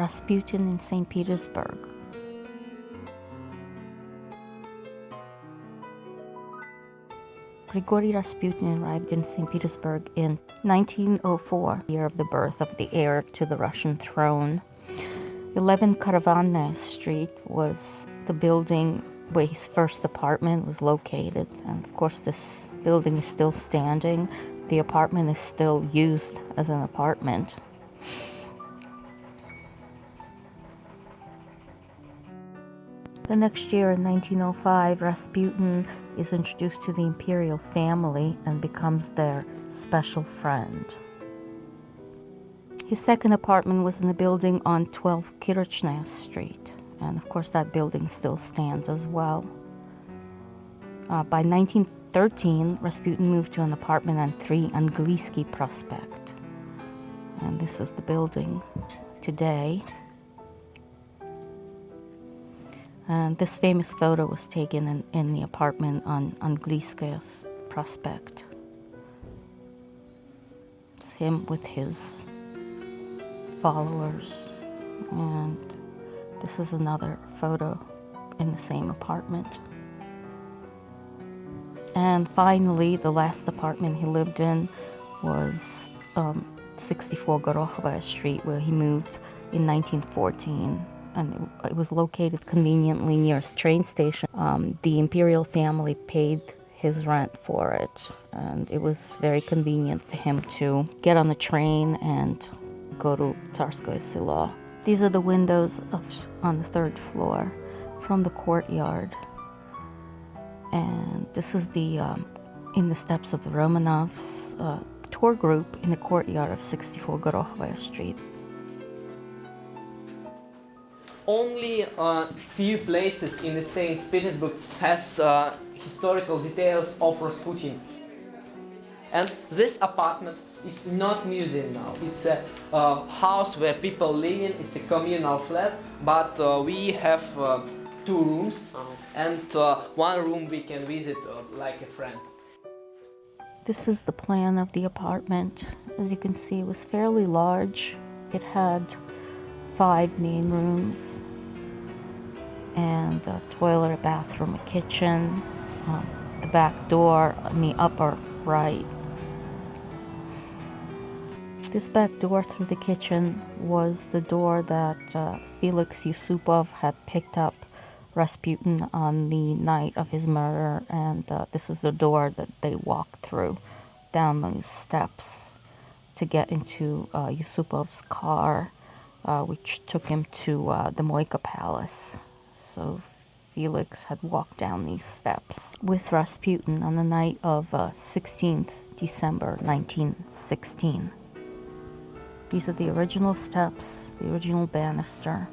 Rasputin in St. Petersburg. Grigory Rasputin arrived in St. Petersburg in 1904, year of the birth of the heir to the Russian throne. 11 Karavanная Street was the building where his first apartment was located. And of course, this building is still standing. The apartment is still used as an apartment. The next year, in 1905, Rasputin is introduced to the imperial family and becomes their special friend. His second apartment was in a building on 12 Kirchner Street, and of course that building still stands as well. By 1913, Rasputin moved to an apartment on 3 Angliski Prospect, and this is the building today. And this famous photo was taken in the apartment on Angliski Prospect. It's him with his followers, and this is another photo in the same apartment. And finally, the last apartment he lived in was 64 Gorokhovaya Street, where he moved in 1914. And it was located conveniently near a train station. The imperial family paid his rent for it, and it was very convenient for him to get on the train and go to Tsarskoye Selo. These are the windows on the 3rd floor from the courtyard. And this is in the steps of the Romanovs tour group in the courtyard of 64 Gorokhovaya Street. Only a few places in the St. Petersburg has historical details of Rasputin. And this apartment is not museum now. It's a house where people live in. It's a communal flat, but we have 2 rooms, and 1 room we can visit like a friend. This is the plan of the apartment. As you can see, it was fairly large. It had 5 main rooms and a toilet, a bathroom, a kitchen, the back door on the upper right. This back door through the kitchen was the door that Felix Yusupov had picked up Rasputin on the night of his murder, and this is the door that they walked through down those steps to get into Yusupov's car, which took him to the Moika Palace. So Felix had walked down these steps with Rasputin on the night of 16th December 1916. These are the original steps, the original banister.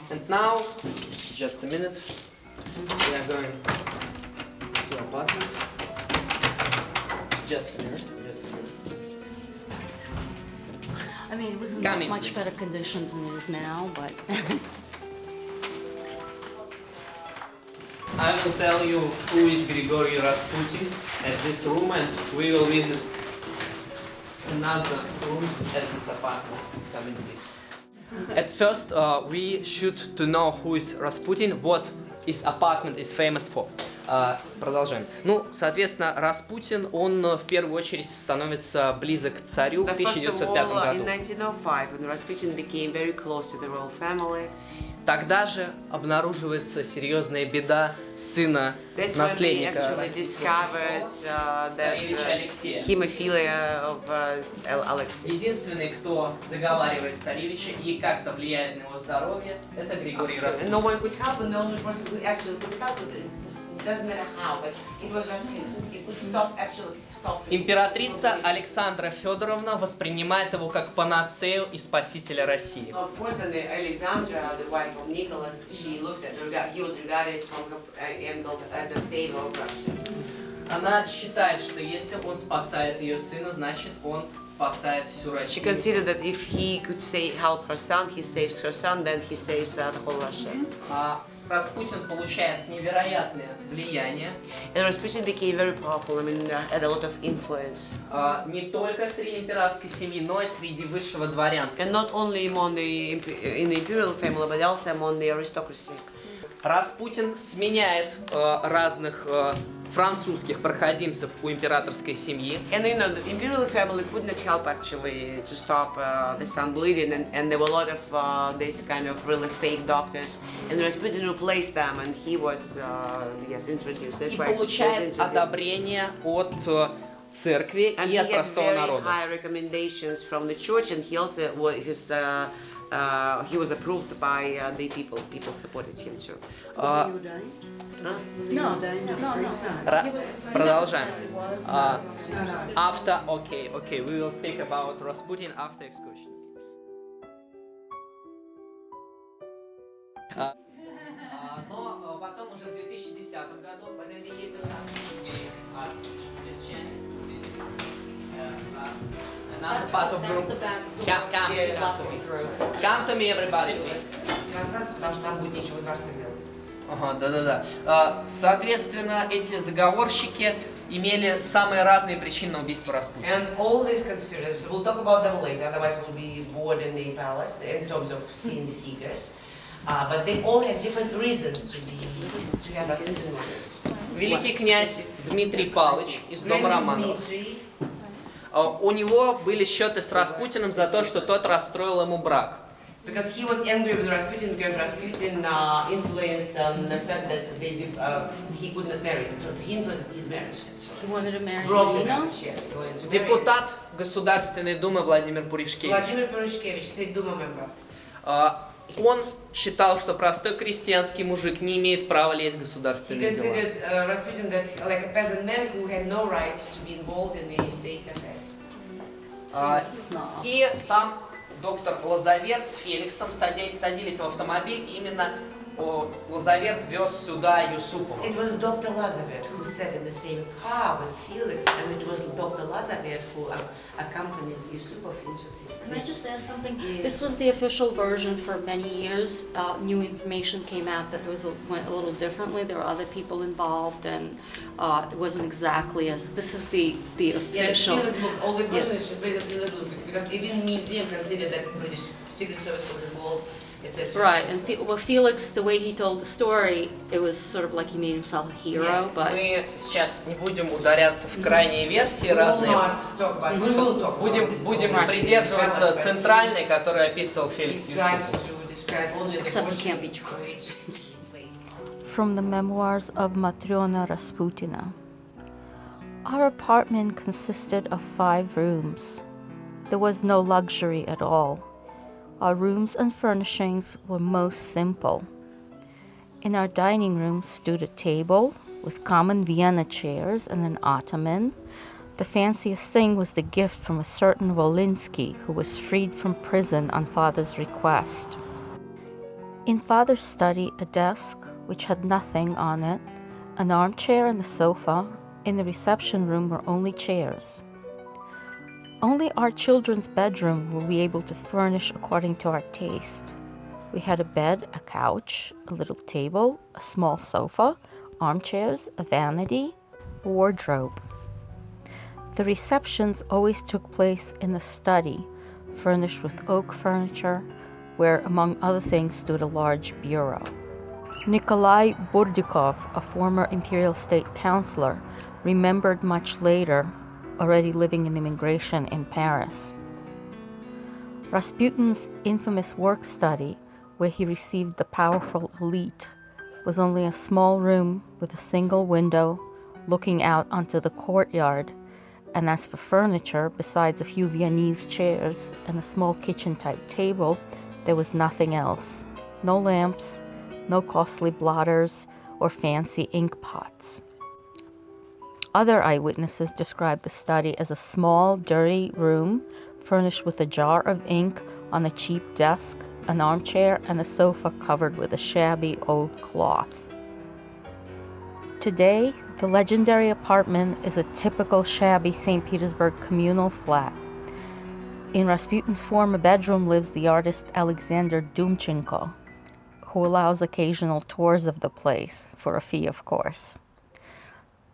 And now, just a minute, we are going to apartment. Just a minute. I mean, it was in Come in, much please. better condition than it is now, but I will tell you who is Grigory Rasputin at this room, and we will visit another rooms at this apartment. Come in, please. At first, we should to know who is Rasputin, what his apartment is famous for. Продолжаем. Ну, соответственно, Распутин, он в первую очередь становится близок к царю в 1905 году. In 1905, when Rasputin became very close to the royal family, Тогда же обнаруживается серьезная беда сына that's when they наследника actually discovered that hemophilia of Alexei. Единственный, кто заговаривает царевича и как-то влияет на его здоровье, это Григорий And Распутин. no one could help, and the only person who actually could help with it, doesn't matter how, but it was Rasputin. He could stop him. Императрица Александра Федоровна воспринимает его как панацею и спасителя России. Of course, and Alexandra, the wife of Nicholas, she looked at he was regarded from her angle as a savior of Russia. Она считает, что если он спасает ее сына, значит он спасает всю She Россию. considered that if he could help her son, he saves her son, then he saves the whole Russia. Распутин получает невероятное влияние And Rasputin became very powerful, had a lot of influence. не только среди императорской семьи, но и среди высшего дворянства. And not only in the imperial family, but also among the aristocracy. Распутин сменяет разных французских проходимцев у императорской семьи. And the imperial family could not help actually to stop the son bleeding, and there were a lot of this kind of really fake doctors. And Rasputin replaced them, and he was introduced. That's И why he was получает introduced. одобрение от церкви And и he от had простого very народа. high recommendations from the church, and he also he was approved by the people. People supported him too. Продолжаем. After, okay, we will speak about Rasputin after excursions. Но потом уже в 2010 году another part of group. Come to me, everybody, please. Рассказывайте, потому что там будет нечего в дворце делать. Ага, да. Соответственно, эти заговорщики имели самые разные причины убийства Распутина. And all these conspirators, we'll talk about them later, otherwise we'll be bored in the palace in terms of seeing the figures. But they all had different reasons to have Rasputin murdered. Великий князь Дмитрий Павлович из дома Grand Романовых. Dmitry, У него были счеты с Распутиным за то, что тот расстроил ему брак. because he was angry with Rasputin because Rasputin influenced the fact that he could not marry. He influenced his marriage. He wanted to marry Broke the Elena. marriage, yes. He wanted to marry Депутат Государственной Думы Владимир Пуришкевич. Vladimir Purishkevich, State Duma member. Он считал, что простой крестьянский мужик не имеет права лезть в He государственные дела. considered Rasputin that like a peasant man who had no right to be involved in the state affairs. И сам доктор Лазаверт с Феликсом садились в автомобиль, именно Лазаверт вез сюда Юсупова. It was Dr. Lazaret who sat in the same car with Felix, and it was Dr. Lazaret who accompanied Yusupov into the... Can I just add something? Yes. This was the official version for many years. New information came out that went a little differently. There were other people involved, and it wasn't exactly as. This is the Yeah, the official. Felix book, all the version is just based on Felix book, because even the museum considered that British Secret Service was involved, etc. Right, and Felix, the way he told the story, it was sort of like he made himself a hero, Yes. but Мы сейчас не будем ударяться в крайние версии We will разные. not talk about, we will talk about this Будем book. придерживаться центральной, которую описывал Феликс These guys Юсупов. to describe only the Except it portion can't be true. which- From the memoirs of Matrona Rasputina. Our apartment consisted of 5 rooms. There was no luxury at all. Our rooms and furnishings were most simple. In our dining room stood a table with common Vienna chairs and an ottoman. The fanciest thing was the gift from a certain Volinsky, who was freed from prison on Father's request. In Father's study, a desk, which had nothing on it, an armchair and a sofa. In the reception room were only chairs. Only our children's bedroom were we able to furnish according to our taste. We had a bed, a couch, a little table, a small sofa, armchairs, a vanity, a wardrobe. The receptions always took place in the study, furnished with oak furniture, where, among other things, stood a large bureau. Nikolai Burdikov, a former imperial state counselor, remembered much later, already living in immigration in Paris. Rasputin's infamous work study, where he received the powerful elite, was only a small room with a single window looking out onto the courtyard, and as for furniture, besides a few Viennese chairs and a small kitchen-type table, there was nothing else. No lamps, no costly blotters, or fancy ink pots. Other eyewitnesses described the study as a small, dirty room furnished with a jar of ink on a cheap desk, an armchair, and a sofa covered with a shabby old cloth. Today, the legendary apartment is a typical shabby St. Petersburg communal flat. In Rasputin's former bedroom lives the artist Alexander Dumchenko, who allows occasional tours of the place, for a fee of course.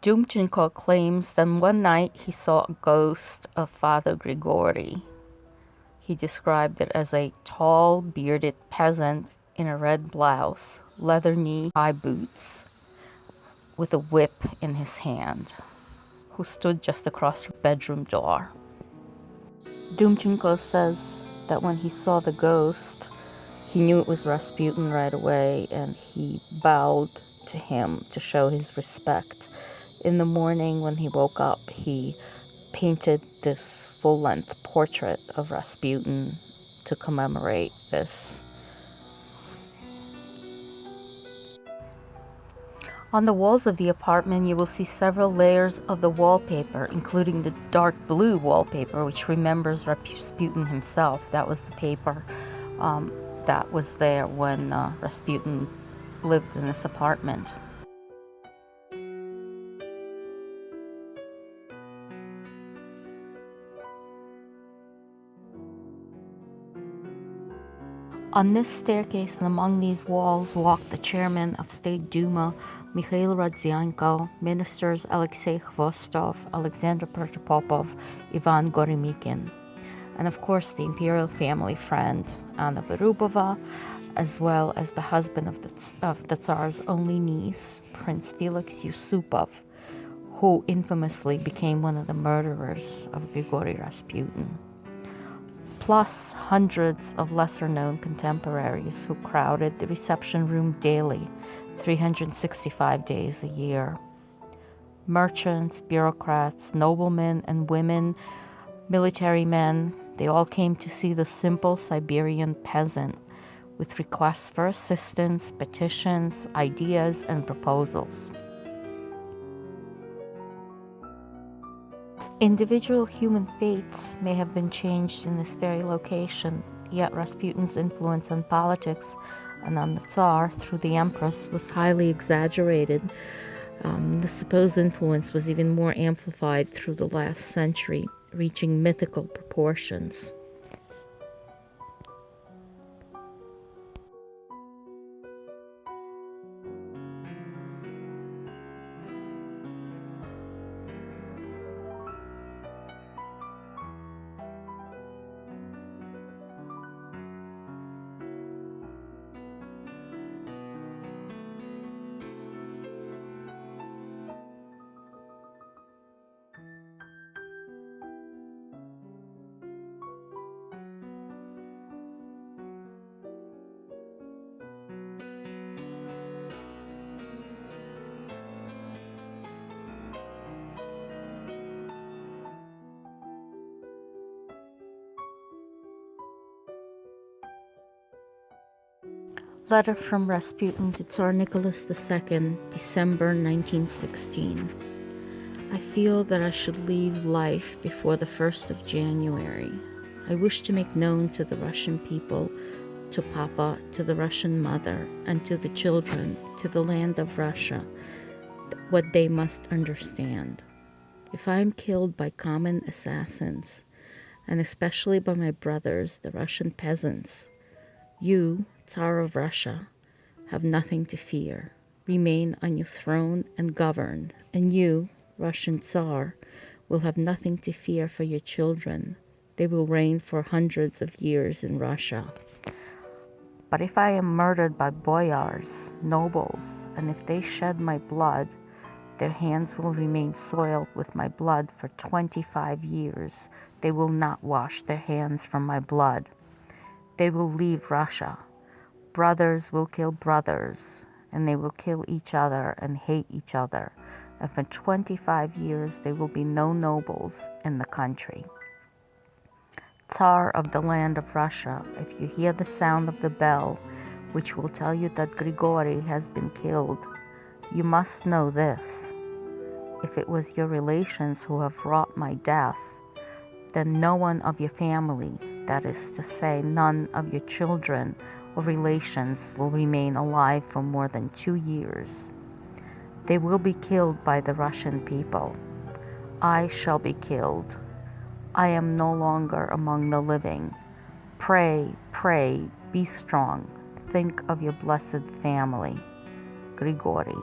Dumchenko claims that one night he saw a ghost of Father Grigori. He described it as a tall, bearded peasant in a red blouse, leather knee-high boots, with a whip in his hand, who stood just across the bedroom door. Dumchenko says that when he saw the ghost, he knew it was Rasputin right away, and he bowed to him to show his respect. In the morning when he woke up, he painted this full-length portrait of Rasputin to commemorate this. On the walls of the apartment, you will see several layers of the wallpaper, including the dark blue wallpaper, which remembers Rasputin himself. That was the paper that was there when Rasputin lived in this apartment. On this staircase and among these walls walked the chairman of State Duma, Mikhail Rodzianko, ministers Alexei Khvostov, Alexander Protopopov, Ivan Goremykin, and of course the imperial family friend Anna Vyrubova, as well as the husband of the Tsar's only niece, Prince Felix Yusupov, who infamously became one of the murderers of Grigory Rasputin, plus hundreds of lesser-known contemporaries who crowded the reception room daily, 365 days a year. Merchants, bureaucrats, noblemen and women, military men, they all came to see the simple Siberian peasant with requests for assistance, petitions, ideas, and proposals. Individual human fates may have been changed in this very location, yet Rasputin's influence on politics and on the Tsar through the Empress was highly exaggerated. The supposed influence was even more amplified through the last century, reaching mythical proportions. Letter from Rasputin to Tsar Nicholas II, December 1916. I feel that I should leave life before the 1st of January. I wish to make known to the Russian people, to Papa, to the Russian mother, and to the children, to the land of Russia, what they must understand. If I am killed by common assassins, and especially by my brothers, the Russian peasants, you, Tsar of Russia, have nothing to fear. Remain on your throne and govern, and you, Russian Tsar, will have nothing to fear for your children. They will reign for hundreds of years in Russia. But if I am murdered by boyars, nobles, and if they shed my blood, their hands will remain soiled with my blood for 25 years. They will not wash their hands from my blood. They will leave Russia. Brothers will kill brothers, and they will kill each other and hate each other. And for 25 years there will be no nobles in the country. Tsar of the land of Russia, if you hear the sound of the bell, which will tell you that Grigory has been killed, you must know this. If it was your relations who have wrought my death, then no one of your family, that is to say, none of your children or relations, will remain alive for more than 2 years. They will be killed by the Russian people. I shall be killed. I am no longer among the living. Pray, pray, be strong. think of your blessed family. Grigori.